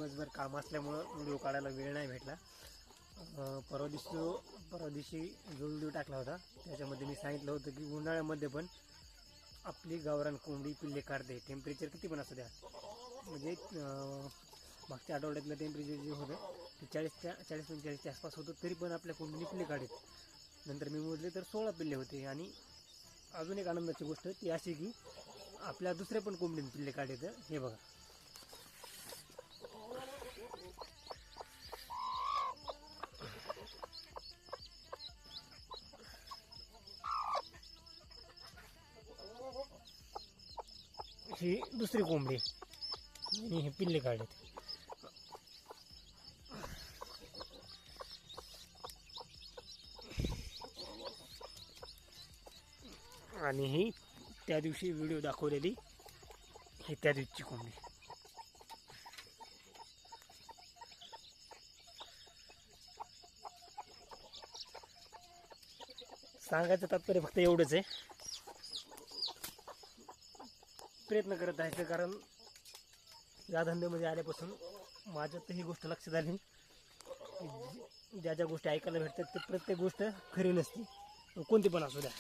दिवसभर काम असल्यामुळं व्हिडिओ काढायला वेळ नाही भेटला. परवा दिवशी जो व्हिडिओ टाकला होता त्याच्यामध्ये मी सांगितलं होतं की उन्हाळ्यामध्ये पण आपली गावरान कोंबडी पिल्ले काढते, टेम्परेचर किती पण असू द्या. म्हणजे मागच्या आठवड्यातलं टेम्परेचर जे होतं ते 40-45च्या आसपास होतं, तरी पण आपल्या कोंबडीने पिल्ले काढत. नंतर मी मोजले तर 16 पिल्ले होते. आणि अजून एक आनंदाची गोष्ट ती अशी की आपल्या दुसऱ्या पण कोंबडीने पिल्ले काढत. हे बघा, ही दुसरी कोंबडी आणि हे पिल्ले काढत. आणि ही त्या दिवशी व्हिडिओ दाखवलेली ही त्या दिवशीची कोंबडी. सांगायचं तात्पर्य फक्त एवढंच आहे, प्रयत्न करत आहे. कारण या धंद्यामध्ये आल्यापासून माझ्यात ही गोष्ट लक्षात आली, ज्या ज्या गोष्टी ऐकायला भेटतात ते प्रत्येक गोष्ट खरी नसते, कोणती पण असू द्या.